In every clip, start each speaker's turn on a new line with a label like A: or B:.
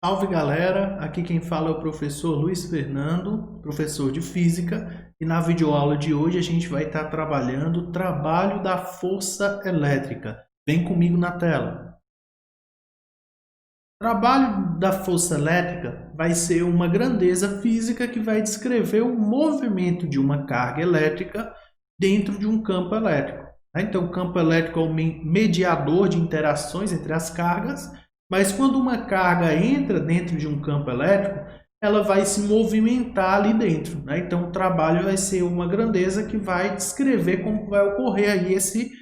A: Salve galera, aqui quem fala é o professor Luiz Fernando, professor de Física, e na videoaula de hoje a gente vai estar trabalhando o trabalho da força elétrica. Vem comigo na tela. O trabalho da força elétrica vai ser uma grandeza física que vai descrever o movimento de uma carga elétrica dentro de um campo elétrico. Então, o campo elétrico é um mediador de interações entre as cargas, mas quando uma carga entra dentro de um campo elétrico, ela vai se movimentar ali dentro. Então, o trabalho vai ser uma grandeza que vai descrever como vai ocorrer aí esse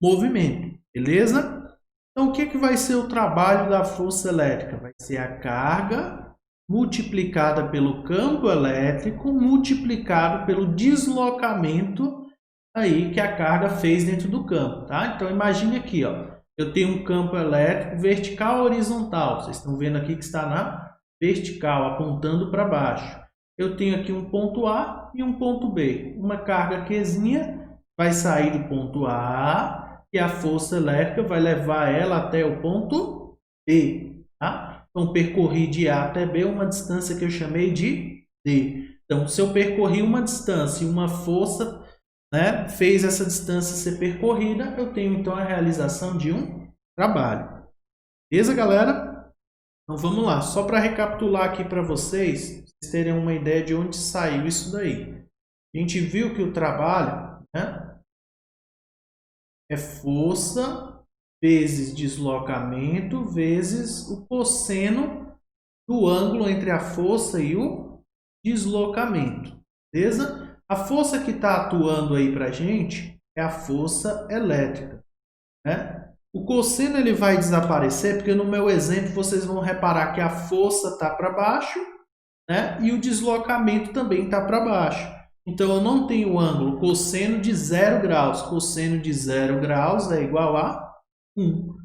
A: movimento, beleza? Então, o que vai ser o trabalho da força elétrica? Vai ser a carga multiplicada pelo campo elétrico, multiplicado pelo deslocamento aí que a carga fez dentro do campo, tá? Então, imagine aqui, ó, eu tenho um campo elétrico vertical horizontal. Vocês estão vendo aqui que está na vertical, apontando para baixo. Eu tenho aqui um ponto A e um ponto B. Uma carga Qzinha vai sair do ponto A e a força elétrica vai levar ela até o ponto B. Tá? Então, percorri de A até B uma distância que eu chamei de D. Então, se eu percorri uma distância e uma força fez essa distância ser percorrida, eu tenho então a realização de um trabalho. Beleza, galera? Então vamos lá, só para recapitular aqui para vocês terem uma ideia de onde saiu isso daí. A gente viu que o trabalho é força vezes deslocamento vezes o cosseno do ângulo entre a força e o deslocamento. Beleza? A força que está atuando aí para a gente é a força elétrica. O cosseno ele vai desaparecer, porque no meu exemplo vocês vão reparar que a força está para baixo e o deslocamento também está para baixo. Então, eu não tenho o ângulo cosseno de 0 graus. Cosseno de 0 graus é igual a 1. Se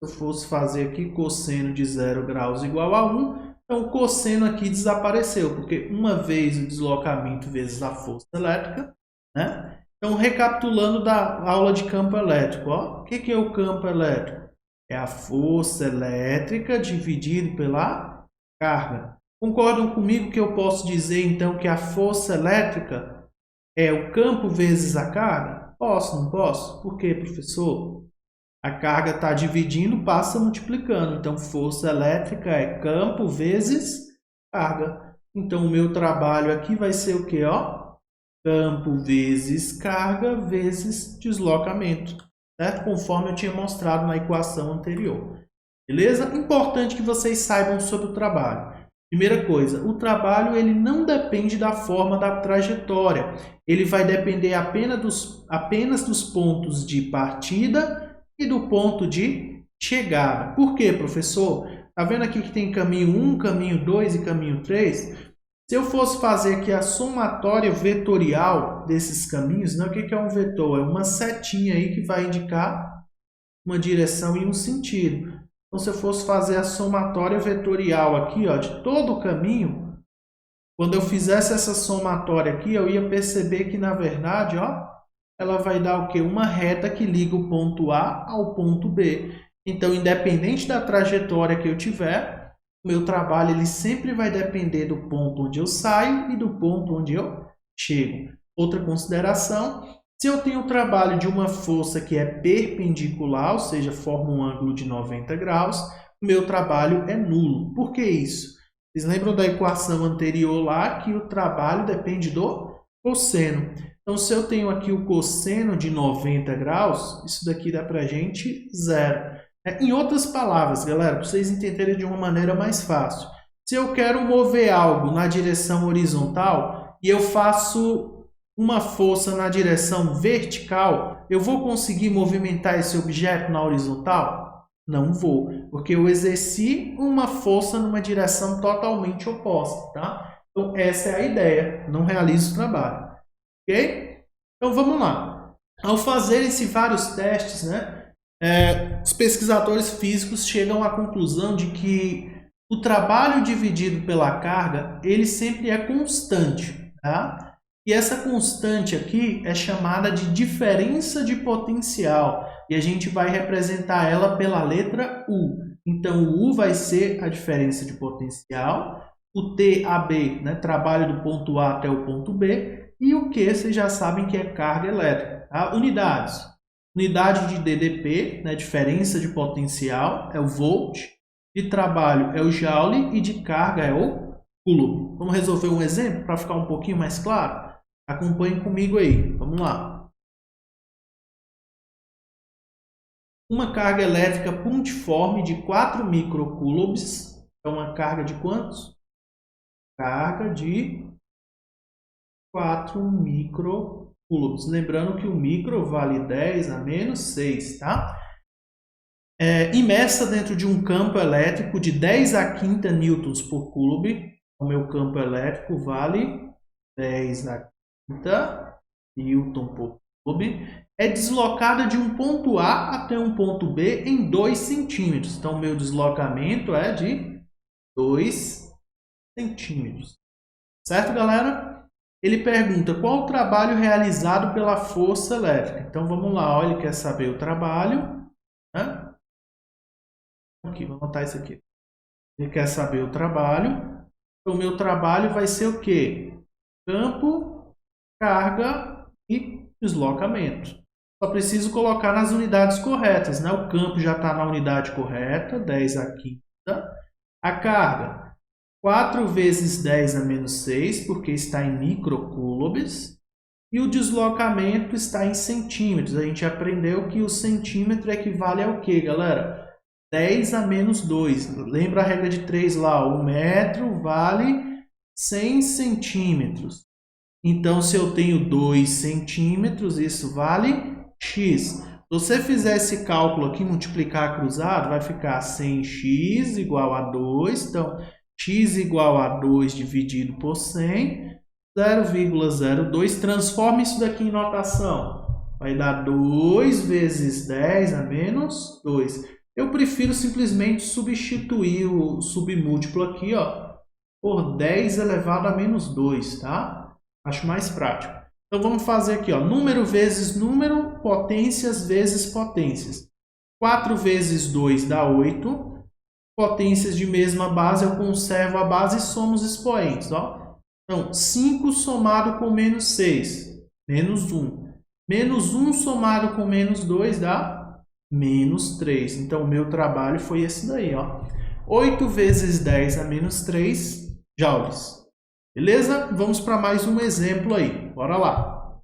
A: eu fosse fazer aqui cosseno de 0 graus igual a 1, então, o cosseno aqui desapareceu, porque uma vez o deslocamento vezes a força elétrica. Então, recapitulando da aula de campo elétrico. O que é o campo elétrico? É a força elétrica dividido pela carga. Concordam comigo que eu posso dizer, então, que a força elétrica é o campo vezes a carga? Posso, não posso? Por quê, professor? A carga está dividindo, passa multiplicando. Então, força elétrica é campo vezes carga. Então, o meu trabalho aqui vai ser o quê? Campo vezes carga vezes deslocamento. Certo? Conforme eu tinha mostrado na equação anterior. Beleza? Importante que vocês saibam sobre o trabalho. Primeira coisa, o trabalho ele não depende da forma da trajetória. Ele vai depender apenas dos pontos de partida e do ponto de chegada. Por quê, professor? Está vendo aqui que tem caminho 1, caminho 2 e caminho 3? Se eu fosse fazer aqui a somatória vetorial desses caminhos, o que é um vetor? É uma setinha aí que vai indicar uma direção e um sentido. Então, se eu fosse fazer a somatória vetorial aqui, de todo o caminho, quando eu fizesse essa somatória aqui, eu ia perceber que, na verdade, ela vai dar o quê? Uma reta que liga o ponto A ao ponto B. Então, independente da trajetória que eu tiver, o meu trabalho ele sempre vai depender do ponto onde eu saio e do ponto onde eu chego. Outra consideração, se eu tenho o trabalho de uma força que é perpendicular, ou seja, forma um ângulo de 90 graus, o meu trabalho é nulo. Por que isso? Vocês lembram da equação anterior lá que o trabalho depende do cosseno. Então, se eu tenho aqui o cosseno de 90 graus, isso daqui dá para a gente 0. Em outras palavras, galera, para vocês entenderem de uma maneira mais fácil. Se eu quero mover algo na direção horizontal e eu faço uma força na direção vertical, eu vou conseguir movimentar esse objeto na horizontal? Não vou, porque eu exerci uma força numa direção totalmente oposta, tá? Então, essa é a ideia, não realizo o trabalho. Ok? Então, vamos lá. Ao fazerem-se vários testes, os pesquisadores físicos chegam à conclusão de que o trabalho dividido pela carga, ele sempre é constante. Tá? E essa constante aqui é chamada de diferença de potencial. E a gente vai representar ela pela letra U. Então, o U vai ser a diferença de potencial. O TAB, né, trabalho do ponto A até o ponto B. E o Q, vocês já sabem que é carga elétrica. Tá? Unidades. Unidade de DDP, né, diferença de potencial, é o volt. De trabalho é o joule. E de carga é o coulomb. Vamos resolver um exemplo para ficar um pouquinho mais claro? Acompanhem comigo aí. Vamos lá. Uma carga elétrica pontiforme de 4 microcoulombs. É uma carga de quantos? Carga de 4 microcoulombs. Lembrando que o micro vale 10 a menos 6, tá? Imersa dentro de um campo elétrico de 10 a quinta newtons por coulomb. O meu campo elétrico vale 10 a quinta newton por coulomb. É deslocada de um ponto A até um ponto B em 2 centímetros. Então, o meu deslocamento é de 2 centímetros. Certo, galera? Ele pergunta qual o trabalho realizado pela força elétrica. Então, vamos lá. Ó, ele quer saber o trabalho. Né? Aqui, vou anotar isso aqui. Ele quer saber o trabalho. Então, o meu trabalho vai ser o quê? Campo, carga e deslocamento. Só preciso colocar nas unidades corretas, né? O campo já está na unidade correta, 10 a quinta. A carga, 4 vezes 10 a menos 6, porque está em microcoulombs. E o deslocamento está em centímetros. A gente aprendeu que o centímetro equivale ao quê, galera? 10 a menos 2. Lembra a regra de 3 lá? O metro vale 100 centímetros. Então, se eu tenho 2 centímetros, isso vale x. Se você fizer esse cálculo aqui, multiplicar cruzado, vai ficar 100x igual a 2. Então, x igual a 2 dividido por 100, 0,02. Transforma isso daqui em notação. Vai dar 2 vezes 10 a menos 2. Eu prefiro simplesmente substituir o submúltiplo aqui, ó, por 10 elevado a menos 2, tá? Acho mais prático. Então, vamos fazer aqui, ó, número vezes número, potências vezes potências. 4 vezes 2 dá 8. Potências de mesma base, eu conservo a base e somo os expoentes. Ó. Então, 5 somado com menos 6, menos 1. Menos 1 somado com menos 2 dá menos 3. Então, o meu trabalho foi esse daí. Ó. 8 vezes 10 a menos 3 joules. Beleza? Vamos para mais um exemplo aí. Bora lá.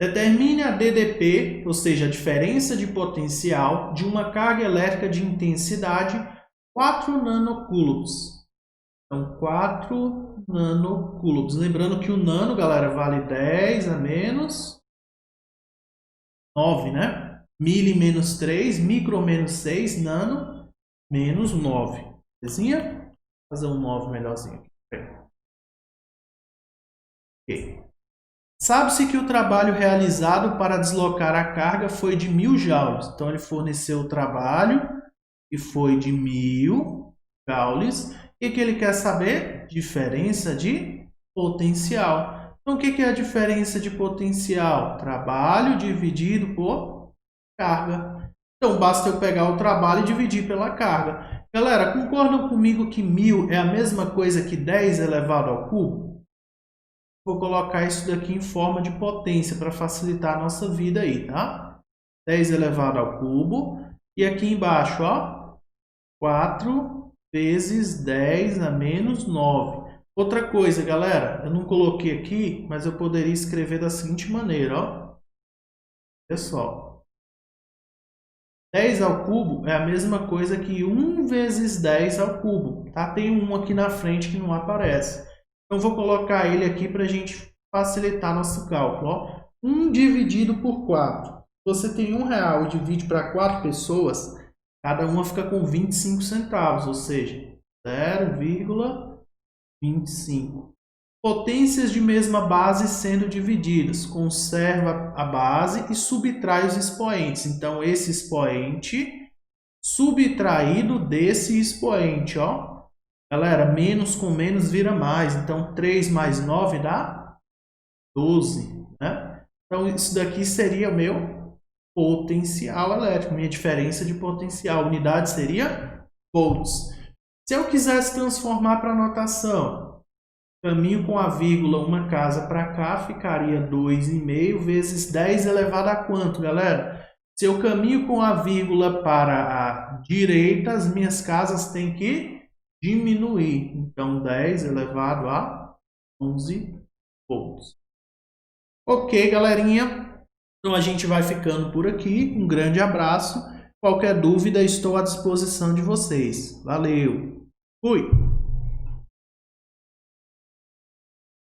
A: Determine a DDP, ou seja, a diferença de potencial de uma carga elétrica de intensidade 4 nanocoulombs. Então, 4 nanocoulombs. Lembrando que o nano, galera, vale 10 a menos 9, né? Mili menos 3, micro menos 6, nano menos 9. Belezinha? Vou fazer um 9 melhorzinho aqui. Okay. Sabe-se que o trabalho realizado para deslocar a carga foi de 1000 joules. Então, ele forneceu o trabalho e foi de 1000 joules. E o que ele quer saber? Diferença de potencial. Então, o que é a diferença de potencial? Trabalho dividido por carga. Então, basta eu pegar o trabalho e dividir pela carga. Galera, concordam comigo que 1000 é a mesma coisa que 10 elevado ao cubo? Vou colocar isso daqui em forma de potência para facilitar a nossa vida aí, tá? 10 elevado ao cubo. E aqui embaixo, ó, 4 vezes 10 a menos 9. Outra coisa, galera, eu não coloquei aqui, mas eu poderia escrever da seguinte maneira, ó. Olha só. 10 ao cubo é a mesma coisa que 1 vezes 10 ao cubo, tá? Tem um aqui na frente que não aparece. Então, vou colocar ele aqui para a gente facilitar nosso cálculo. Ó. 1 dividido por 4. Se você tem R$1 e divide para 4 pessoas, cada uma fica com 25 centavos, ou seja, 0,25. Potências de mesma base sendo divididas. Conserva a base e subtrai os expoentes. Então, esse expoente subtraído desse expoente, ó. Galera, menos com menos vira mais. Então, 3 mais 9 dá 12. Né? Então, isso daqui seria o meu potencial elétrico. Minha diferença de potencial. Unidade seria volts. Se eu quisesse transformar para notação, caminho com a vírgula uma casa para cá, ficaria 2,5 vezes 10 elevado a quanto, galera? Se eu caminho com a vírgula para a direita, as minhas casas têm que diminuir. Então, 10 elevado a 11 volts. Ok, galerinha? Então, a gente vai ficando por aqui. Um grande abraço. Qualquer dúvida, estou à disposição de vocês. Valeu! Fui!